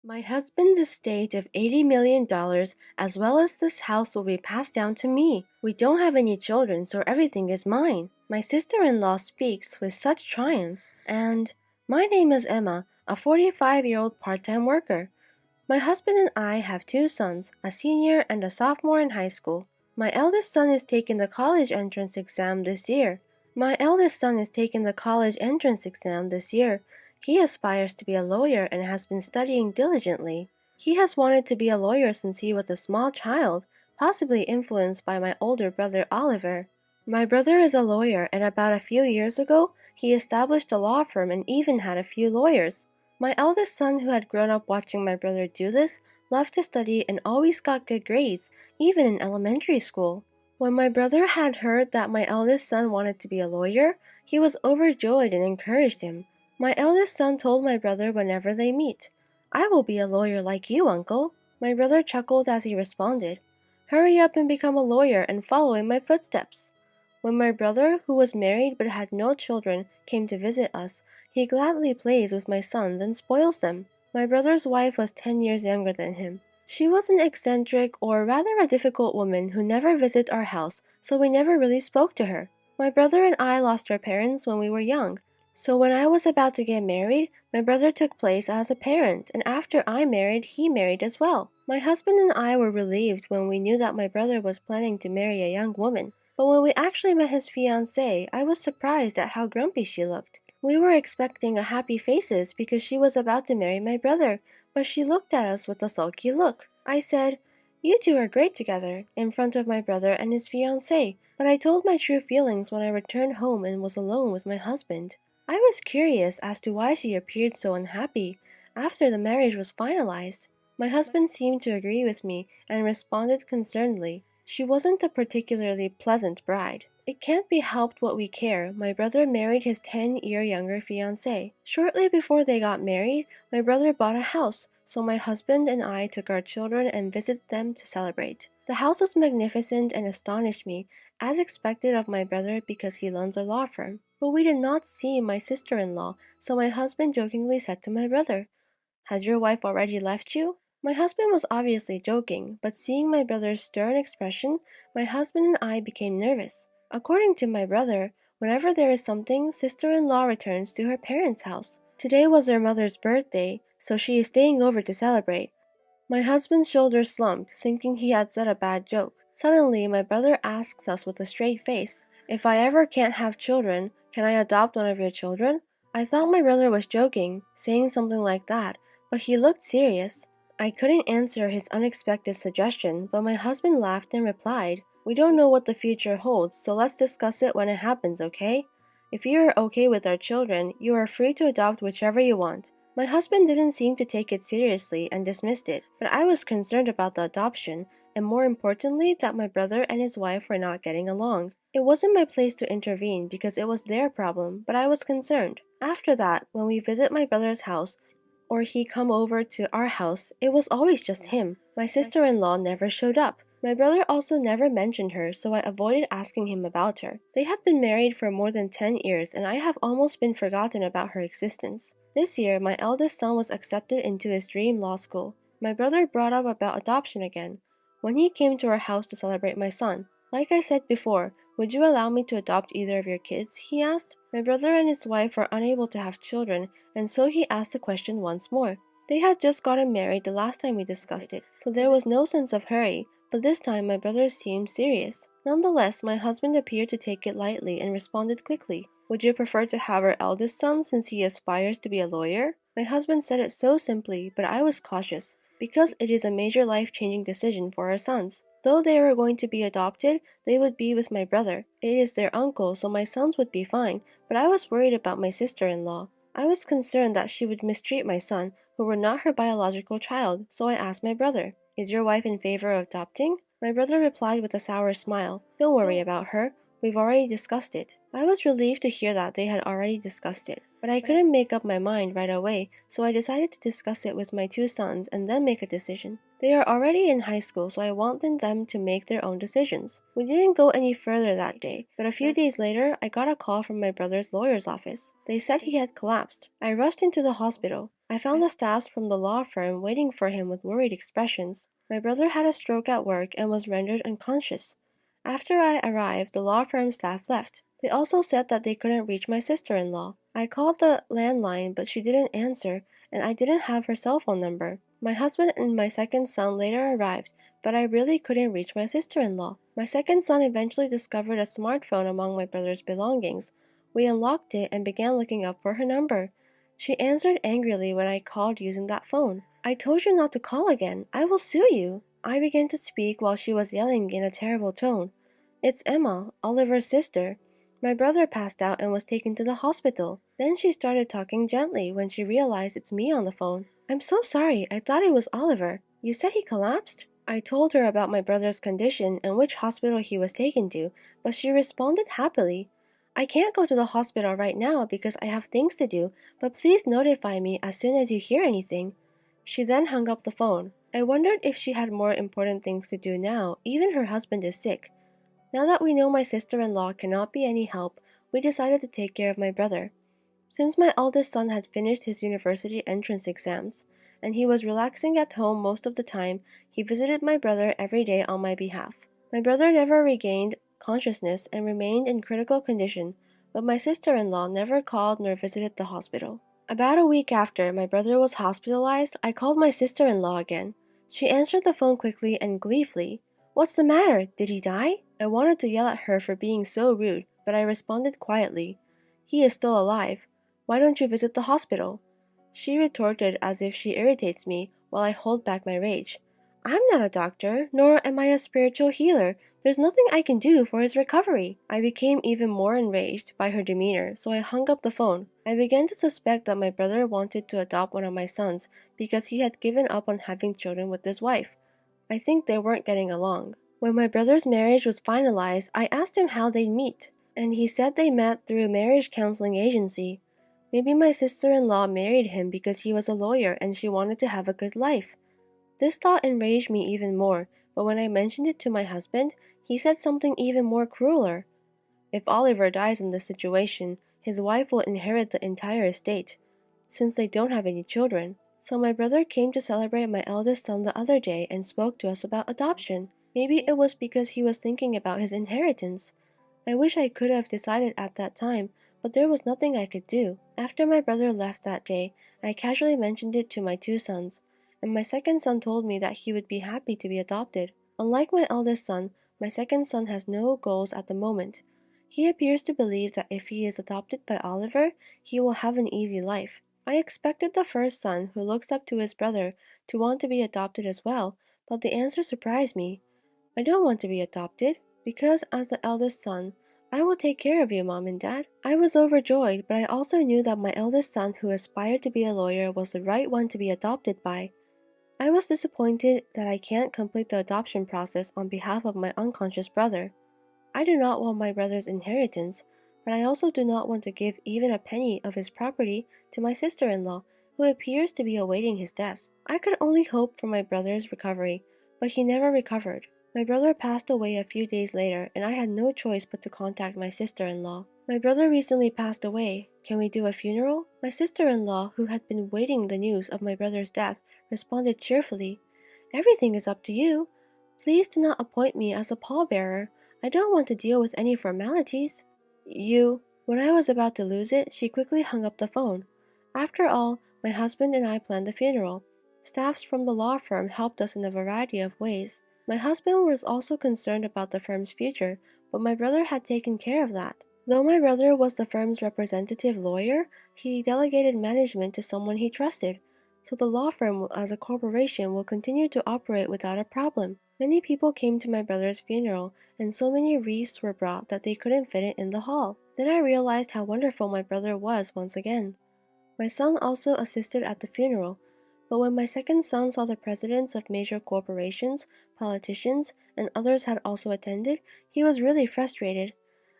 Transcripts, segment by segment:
My husband's estate of $80 million as well as this house will be passed down to me. We don't have any children, so everything is mine. My sister-in-law speaks with such triumph. And my name is Emma, a 45-year-old part-time worker. My husband and I have two sons, a senior and a sophomore in high school. My eldest son is taking the college entrance exam this year. He aspires to be a lawyer and has been studying diligently. He has wanted to be a lawyer since he was a small child, possibly influenced by my older brother Oliver. My brother is a lawyer, and about a few years ago, he established a law firm and even had a few lawyers. My eldest son, who had grown up watching my brother do this, loved to study and always got good grades, even in elementary school. When my brother had heard that my eldest son wanted to be a lawyer, he was overjoyed and encouraged him. My eldest son told my brother whenever they meet, "I will be a lawyer like you, uncle." My brother chuckled as he responded, "Hurry up and become a lawyer and follow in my footsteps." When my brother, who was married but had no children, came to visit us, he gladly plays with my sons and spoils them. My brother's wife was 10 years younger than him. She was an eccentric, or rather a difficult woman who never visited our house, so we never really spoke to her. My brother and I lost our parents when we were young, so when I was about to get married, my brother took place as a parent, and after I married, he married as well. My husband and I were relieved when we knew that my brother was planning to marry a young woman, but when we actually met his fiancée, I was surprised at how grumpy she looked. We were expecting a happy faces because she was about to marry my brother, but she looked at us with a sulky look. I said, "You two are great together," in front of my brother and his fiancée, but I told my true feelings when I returned home and was alone with my husband. I was curious as to why she appeared so unhappy after the marriage was finalized. My husband seemed to agree with me and responded concernedly, "She wasn't a particularly pleasant bride." It can't be helped what we care. My brother married his 10-year younger fiancée. Shortly before they got married, my brother bought a house, so my husband and I took our children and visited them to celebrate. The house was magnificent and astonished me, as expected of my brother because he runs a law firm. But we did not see my sister-in-law, so my husband jokingly said to my brother, "Has your wife already left you?" My husband was obviously joking, but seeing my brother's stern expression, my husband and I became nervous. According to my brother, whenever there is something, sister-in-law returns to her parents' house. Today was their mother's birthday, so she is staying over to celebrate. My husband's shoulders slumped, thinking he had said a bad joke. Suddenly, my brother asks us with a straight face, "If I ever can't have children, can I adopt one of your children?" I thought my brother was joking, saying something like that, but he looked serious. I couldn't answer his unexpected suggestion, but my husband laughed and replied, "We don't know what the future holds, so let's discuss it when it happens, okay? If you are okay with our children, you are free to adopt whichever you want." My husband didn't seem to take it seriously and dismissed it, but I was concerned about the adoption, and more importantly, that my brother and his wife were not getting along. It wasn't my place to intervene because it was their problem, but I was concerned. After that, when we visit my brother's house, or he come over to our house, it was always just him. My sister-in-law never showed up. My brother also never mentioned her, so I avoided asking him about her. They had been married for more than 10 years, and I have almost been forgotten about her existence. This year, my eldest son was accepted into his dream law school. My brother brought up about adoption again, when he came to our house to celebrate my son. Like I said before, "Would you allow me to adopt either of your kids?" he asked. My brother and his wife were unable to have children, and so he asked the question once more. They had just gotten married the last time we discussed it, so there was no sense of hurry, but this time my brother seemed serious. Nonetheless, my husband appeared to take it lightly and responded quickly, "Would you prefer to have our eldest son since he aspires to be a lawyer?" My husband said it so simply, but I was cautious, because it is a major life-changing decision for our sons. Though they were going to be adopted, they would be with my brother. It is their uncle, so my sons would be fine, but I was worried about my sister-in-law. I was concerned that she would mistreat my son, who were not her biological child, so I asked my brother, "Is your wife in favor of adopting?" My brother replied with a sour smile, "Don't worry about her. We've already discussed it." I was relieved to hear that they had already discussed it. But I couldn't make up my mind right away, so I decided to discuss it with my two sons and then make a decision. They are already in high school, so I wanted them to make their own decisions. We didn't go any further that day, but a few days later, I got a call from my brother's lawyer's office. They said he had collapsed. I rushed into the hospital. I found the staffs from the law firm waiting for him with worried expressions. My brother had a stroke at work and was rendered unconscious. After I arrived, the law firm staff left. They also said that they couldn't reach my sister-in-law. I called the landline, but she didn't answer, and I didn't have her cell phone number. My husband and my second son later arrived, but I really couldn't reach my sister-in-law. My second son eventually discovered a smartphone among my brother's belongings. We unlocked it and began looking up for her number. She answered angrily when I called using that phone. "I told you not to call again. I will sue you." I began to speak while she was yelling in a terrible tone. "It's Emma, Oliver's sister. My brother passed out and was taken to the hospital." Then she started talking gently when she realized it's me on the phone. "I'm so sorry. I thought it was Oliver. You said he collapsed?" I told her about my brother's condition and which hospital he was taken to, but she responded happily. "I can't go to the hospital right now because I have things to do, but please notify me as soon as you hear anything." She then hung up the phone. I wondered if she had more important things to do now, even her husband is sick. Now that we know my sister-in-law cannot be any help, we decided to take care of my brother. Since my eldest son had finished his university entrance exams, and he was relaxing at home most of the time, he visited my brother every day on my behalf. My brother never regained consciousness and remained in critical condition, but my sister-in-law never called nor visited the hospital. About a week after my brother was hospitalized, I called my sister-in-law again. She answered the phone quickly and gleefully. "What's the matter? Did he die?" I wanted to yell at her for being so rude, but I responded quietly. "He is still alive. Why don't you visit the hospital?" She retorted as if she irritates me while I hold back my rage. "I'm not a doctor, nor am I a spiritual healer. There's nothing I can do for his recovery." I became even more enraged by her demeanor, so I hung up the phone. I began to suspect that my brother wanted to adopt one of my sons because he had given up on having children with his wife. I think they weren't getting along. When my brother's marriage was finalized, I asked him how they'd meet, and he said they met through a marriage counseling agency. Maybe my sister-in-law married him because he was a lawyer and she wanted to have a good life. This thought enraged me even more, but when I mentioned it to my husband, he said something even more crueler. If Oliver dies in this situation, his wife will inherit the entire estate, since they don't have any children. So my brother came to celebrate my eldest son the other day and spoke to us about adoption. Maybe it was because he was thinking about his inheritance. I wish I could have decided at that time, but there was nothing I could do. After my brother left that day, I casually mentioned it to my two sons, and my second son told me that he would be happy to be adopted. Unlike my eldest son, my second son has no goals at the moment. He appears to believe that if he is adopted by Oliver, he will have an easy life. I expected the first son, who looks up to his brother, to want to be adopted as well, but the answer surprised me. "I don't want to be adopted, because as the eldest son, I will take care of you, Mom and Dad." I was overjoyed, but I also knew that my eldest son, who aspired to be a lawyer, was the right one to be adopted by. I was disappointed that I can't complete the adoption process on behalf of my unconscious brother. I do not want my brother's inheritance, but I also do not want to give even a penny of his property to my sister-in-law, who appears to be awaiting his death. I could only hope for my brother's recovery, but he never recovered. My brother passed away a few days later, and I had no choice but to contact my sister-in-law. "My brother recently passed away. Can we do a funeral?" My sister-in-law, who had been waiting the news of my brother's death, responded cheerfully. "Everything is up to you. Please do not appoint me as a pallbearer. I don't want to deal with any formalities." "You—" When I was about to lose it, she quickly hung up the phone. After all, my husband and I planned the funeral. Staffs from the law firm helped us in a variety of ways. My husband was also concerned about the firm's future, but my brother had taken care of that. Though my brother was the firm's representative lawyer, he delegated management to someone he trusted, so the law firm as a corporation will continue to operate without a problem. Many people came to my brother's funeral, and so many wreaths were brought that they couldn't fit it in the hall. Then I realized how wonderful my brother was once again. My son also assisted at the funeral, but when my second son saw the presidents of major corporations, politicians, and others had also attended, he was really frustrated.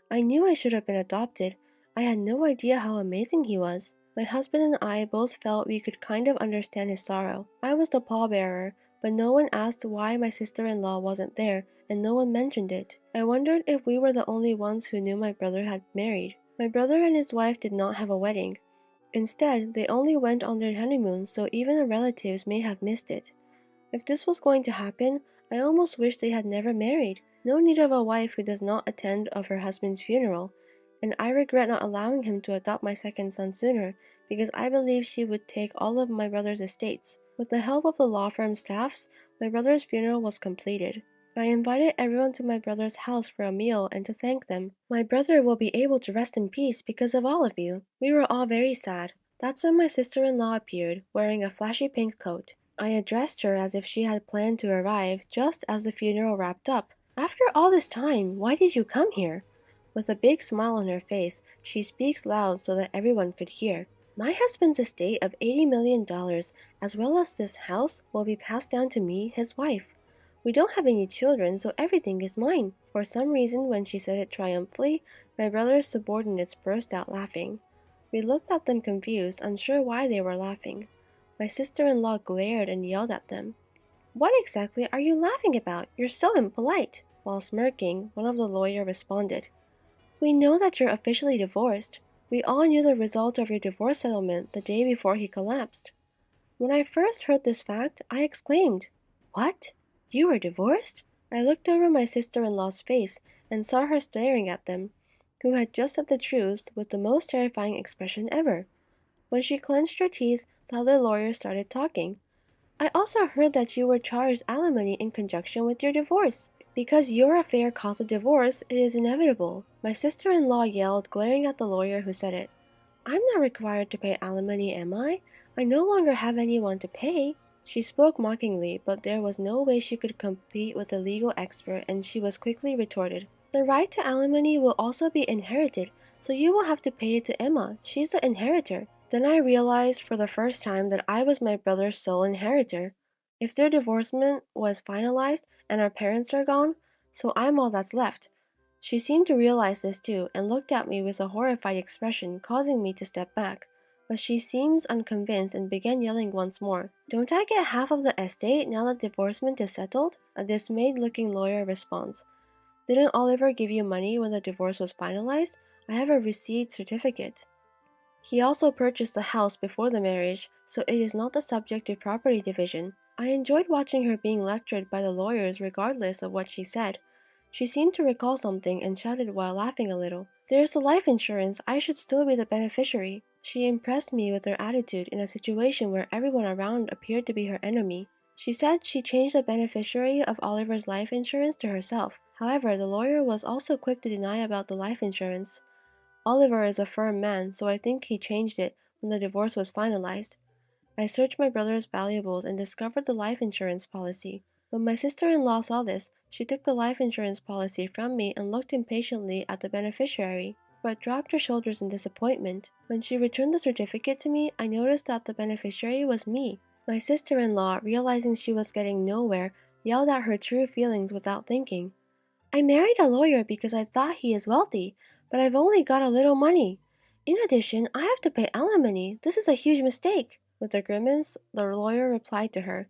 "I knew I should have been adopted. I had no idea how amazing he was. My husband and I both felt we could kind of understand his sorrow. I was the pallbearer, but no one asked why my sister-in-law wasn't there, and no one mentioned it. I wondered if we were the only ones who knew my brother had married. My brother and his wife did not have a wedding. Instead, they only went on their honeymoon, so even the relatives may have missed it. If this was going to happen, I almost wish they had never married. No need of a wife who does not attend of her husband's funeral, and I regret not allowing him to adopt my second son sooner, because I believe she would take all of my brother's estates. With the help of the law firm staffs, my brother's funeral was completed. I invited everyone to my brother's house for a meal and to thank them. My brother will be able to rest in peace because of all of you. We were all very sad. That's when my sister-in-law appeared, wearing a flashy pink coat. I addressed her as if she had planned to arrive just as the funeral wrapped up. "After all this time, why did you come here?" With a big smile on her face, she speaks loud so that everyone could hear. "My husband's estate of $80 million, as well as this house, will be passed down to me, his wife. We don't have any children, so everything is mine." For some reason, when she said it triumphantly, my brother's subordinates burst out laughing. We looked at them confused, unsure why they were laughing. My sister-in-law glared and yelled at them. "What exactly are you laughing about? You're so impolite." While smirking, one of the lawyers responded, "We know that you're officially divorced. We all knew the result of your divorce settlement the day before he collapsed." When I first heard this fact, I exclaimed, "What? You were divorced?" I looked over my sister-in-law's face and saw her staring at them, who had just said the truth with the most terrifying expression ever. When she clenched her teeth, the other lawyer started talking. "I also heard that you were charged alimony in conjunction with your divorce. Because your affair caused a divorce, it is inevitable." My sister-in-law yelled, glaring at the lawyer who said it. "I'm not required to pay alimony, am I? I no longer have anyone to pay." She spoke mockingly, but there was no way she could compete with a legal expert, and she was quickly retorted, "The right to alimony will also be inherited, so you will have to pay it to Emma. She's the inheritor." Then I realized for the first time that I was my brother's sole inheritor. If their divorcement was finalized and our parents are gone, so I'm all that's left. She seemed to realize this too, and looked at me with a horrified expression, causing me to step back. But she seems unconvinced and began yelling once more. "Don't I get half of the estate now that divorcement is settled?" A dismayed-looking lawyer responds, "Didn't Oliver give you money when the divorce was finalized? I have a receipt certificate." He also purchased the house before the marriage, so it is not the subject of property division. I enjoyed watching her being lectured by the lawyers regardless of what she said. She seemed to recall something and shouted while laughing a little, "There's the life insurance, I should still be the beneficiary." She impressed me with her attitude in a situation where everyone around appeared to be her enemy. She said she changed the beneficiary of Oliver's life insurance to herself. However, the lawyer was also quick to deny about the life insurance. Oliver is a firm man, so I think he changed it when the divorce was finalized. I searched my brother's valuables and discovered the life insurance policy. When my sister-in-law saw this, she took the life insurance policy from me and looked impatiently at the beneficiary, but dropped her shoulders in disappointment. When she returned the certificate to me, I noticed that the beneficiary was me. My sister-in-law, realizing she was getting nowhere, yelled out her true feelings without thinking. "I married a lawyer because I thought he is wealthy, but I've only got a little money. In addition, I have to pay alimony. This is a huge mistake." With a grimace, the lawyer replied to her.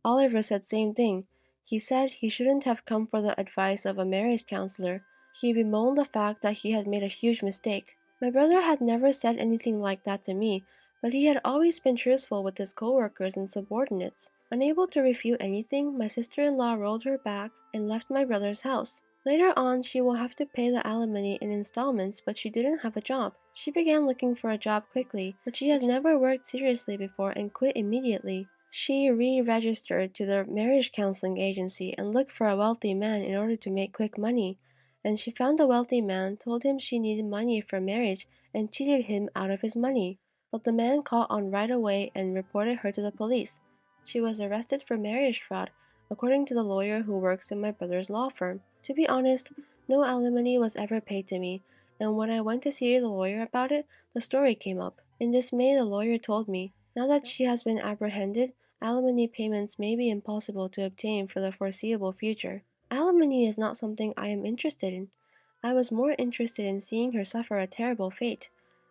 Oliver said same thing. He said he shouldn't have come for the advice of a marriage counselor. He bemoaned the fact that he had made a huge mistake. My brother had never said anything like that to me, but he had always been truthful with his coworkers and subordinates. Unable to refute anything, my sister-in-law rolled her back and left my brother's house. Later on, she will have to pay the alimony in installments, but she didn't have a job. She began looking for a job quickly, but she has never worked seriously before and quit immediately. She re-registered to the marriage counseling agency and looked for a wealthy man in order to make quick money. And she found a wealthy man, told him she needed money for marriage, and cheated him out of his money. But the man caught on right away and reported her to the police. She was arrested for marriage fraud, according to the lawyer who works in my brother's law firm. To be honest, no alimony was ever paid to me, and when I went to see the lawyer about it, the story came up. In dismay, the lawyer told me, now that she has been apprehended, alimony payments may be impossible to obtain for the foreseeable future. Alimony is not something I am interested in. I was more interested in seeing her suffer a terrible fate.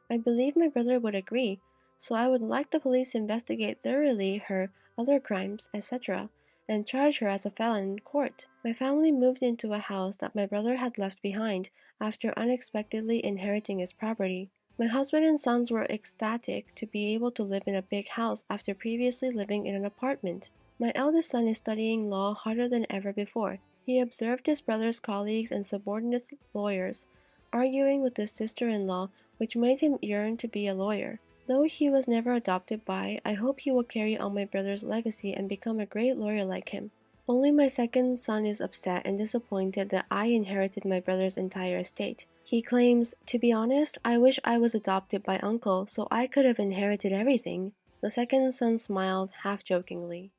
I believe my brother would agree, so I would like the police to investigate thoroughly her other crimes, etc., and charge her as a felon in court. My family moved into a house that my brother had left behind after unexpectedly inheriting his property. My husband and sons were ecstatic to be able to live in a big house after previously living in an apartment. My eldest son is studying law harder than ever before. He observed his brother's colleagues and subordinate lawyers arguing with his sister-in-law, which made him yearn to be a lawyer. Though he was never adopted by, I hope he will carry on my brother's legacy and become a great lawyer like him. Only my second son is upset and disappointed that I inherited my brother's entire estate. He claims, "To be honest, I wish I was adopted by uncle so I could have inherited everything." The second son smiled half-jokingly.